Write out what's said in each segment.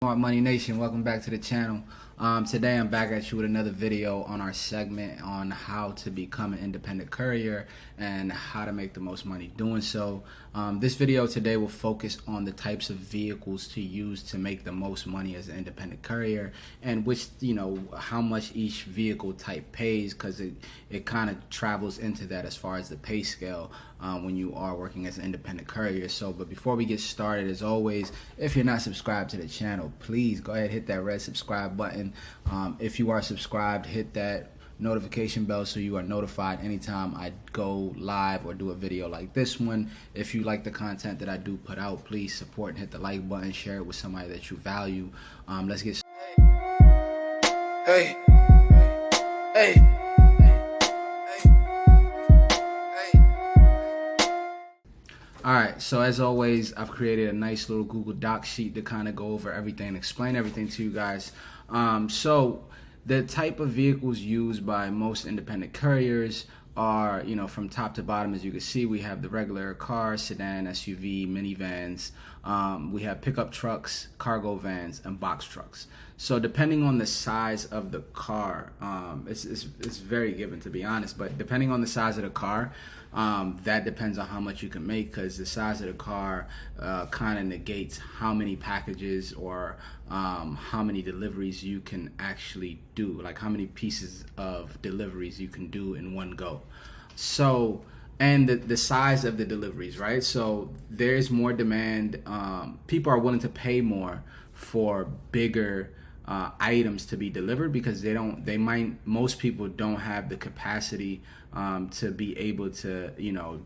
Smart Money Nation, welcome back to the channel. Today I'm back at you with another video on our segment on how to become an independent courier and how to make the most money doing so. This video today will focus on the types of vehicles to use to make the most money as an independent courier, and which, how much each vehicle type pays, because it kind of travels into that as far as the pay scale when you are working as an independent courier. But before we get started, as always, if you're not subscribed to the channel, please go ahead, hit that red subscribe button. If you are subscribed, hit that notification bell so you are notified anytime I go live or do a video like this one. If you like the content that I do put out, please support and hit the like button, share it with somebody that you value. Let's get Hey, hey, Alright, so as always, I've created a nice little Google Doc sheet to kind of go over everything and explain everything to you guys. So the type of vehicles used by most independent couriers are, from top to bottom. As you can see, we have the regular car, sedan, SUV, minivans. We have pickup trucks, cargo vans, and box trucks. So depending on the size of the car, it's very given, to be honest, but depending on the size of the car, that depends on how much you can make, because the size of the car kind of negates how many packages or how many deliveries you can actually do, like how many pieces of deliveries you can do in one go. So, and the size of the deliveries, right? So there's more demand. People are willing to pay more for bigger items to be delivered, because most people don't have the capacity to be able to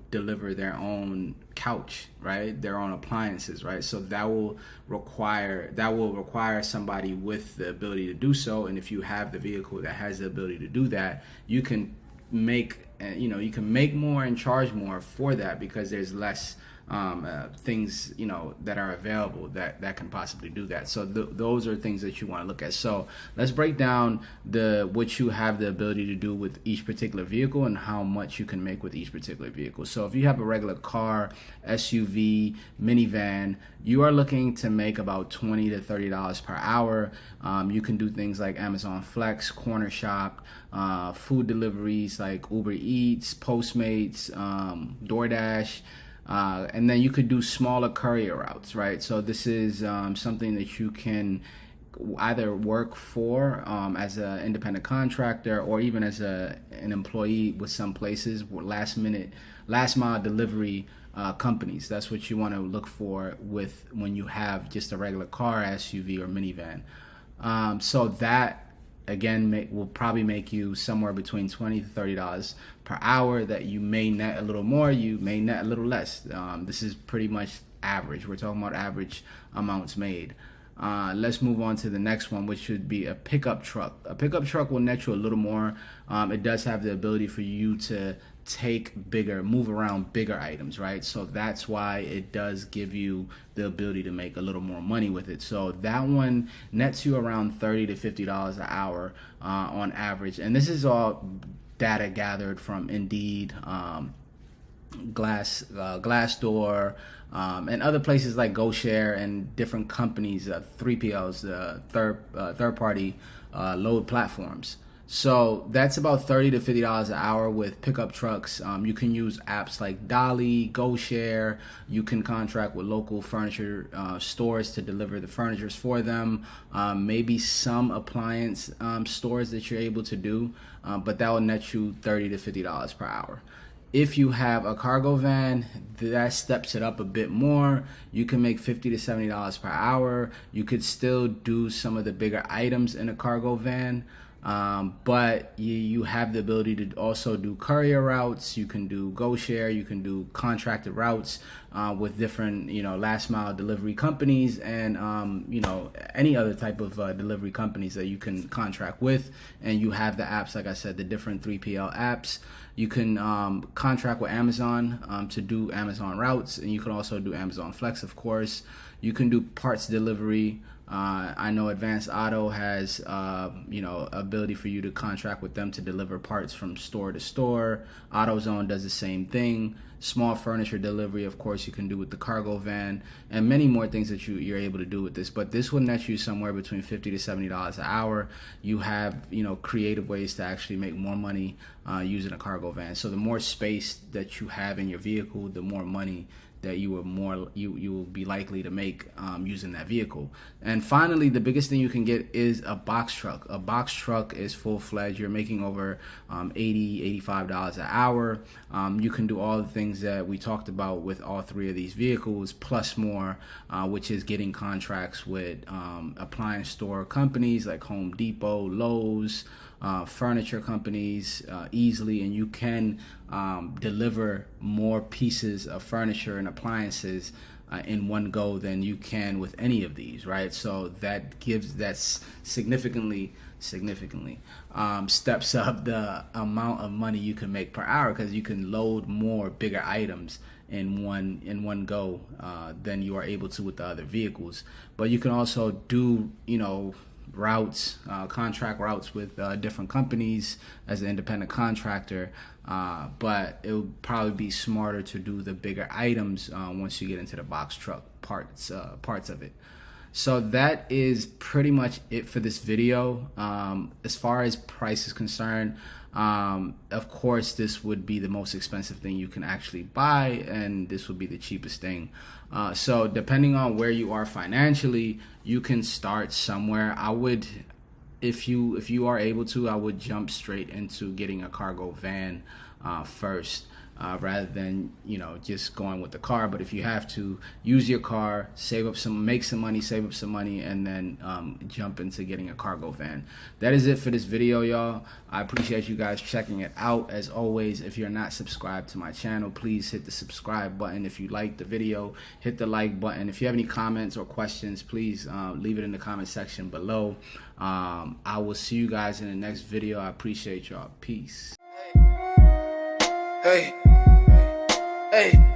deliver their own couch, right, their own appliances, right? So that will require somebody with the ability to do so. And if you have the vehicle that has the ability to do that, you can make more and charge more for that, because there's less things that are available that can possibly do that. So those are things that you want to look at. So let's break down what you have the ability to do with each particular vehicle and how much you can make with each particular vehicle. So if you have a regular car, SUV, minivan, you are looking to make about $20 to $30 per hour. You can do things like Amazon Flex, Corner Shop, food deliveries like Uber Eats, Postmates, DoorDash. And then you could do smaller courier routes, right? So this is something that you can either work for as an independent contractor, or even as an employee with some places, last mile delivery companies. That's what you want to look for when you have just a regular car, SUV, or minivan. So that again will probably make you somewhere between $20 to $30 per hour. That you may net a little more, you may net a little less. This is pretty much average. We're talking about average amounts made. Let's move on to the next one, which should be a pickup truck. A pickup truck will net you a little more. It does have the ability for you to move around bigger items, right? So that's why it does give you the ability to make a little more money with it. So that one nets you around $30 to $50 an hour on average. And this is all data gathered from Indeed, Glassdoor, and other places like GoShare, and different companies, 3PLs, third-party load platforms. So that's about $30 to $50 an hour with pickup trucks. You can use apps like Dolly, GoShare. You can contract with local furniture stores to deliver the furniture for them. Maybe some appliance stores that you're able to do, but that will net you $30 to $50 per hour. If you have a cargo van, that steps it up a bit more. You can make $50 to $70 per hour. You could still do some of the bigger items in a cargo van. But you have the ability to also do courier routes. You can do GoShare. You can do contracted routes with different, last mile delivery companies, and any other type of delivery companies that you can contract with. And you have the apps, like I said, the different 3PL apps. You can contract with Amazon to do Amazon routes, and you can also do Amazon Flex, of course. You can do parts delivery I know Advanced Auto has, ability for you to contract with them to deliver parts from store to store. AutoZone does the same thing. Small furniture delivery, of course, you can do with the cargo van, and many more things that you're able to do with this. But this will net you somewhere between $50 to $70 an hour. You have, creative ways to actually make more money using a cargo van. So the more space that you have in your vehicle, the more money that you will be likely to make using that vehicle. And finally, the biggest thing you can get is a box truck. A box truck is full-fledged. You're making over $80, $85 an hour. You can do all the things that we talked about with all three of these vehicles, plus more, which is getting contracts with appliance store companies like Home Depot, Lowe's, furniture companies easily, and you can deliver more pieces of furniture and appliances in one go than you can with any of these, right? So that significantly steps up the amount of money you can make per hour, because you can load more bigger items in one go than you are able to with the other vehicles. But you can also do routes, contract routes with different companies as an independent contractor, but it would probably be smarter to do the bigger items once you get into the box truck parts of it. So that is pretty much it for this video. As far as price is concerned, of course this would be the most expensive thing you can actually buy, and this would be the cheapest thing. So depending on where you are financially, you can start somewhere. I would, if you are able to, I would jump straight into getting a cargo van first, rather than just going with the car. But if you have to, use your car, make some money, save up some money, and then jump into getting a cargo van. That is it for this video, y'all. I appreciate you guys checking it out. As always, if you're not subscribed to my channel, please hit the subscribe button. If you like the video, hit the like button. If you have any comments or questions, please leave it in the comment section below. I will see you guys in the next video. I appreciate y'all. Peace. Hey, hey.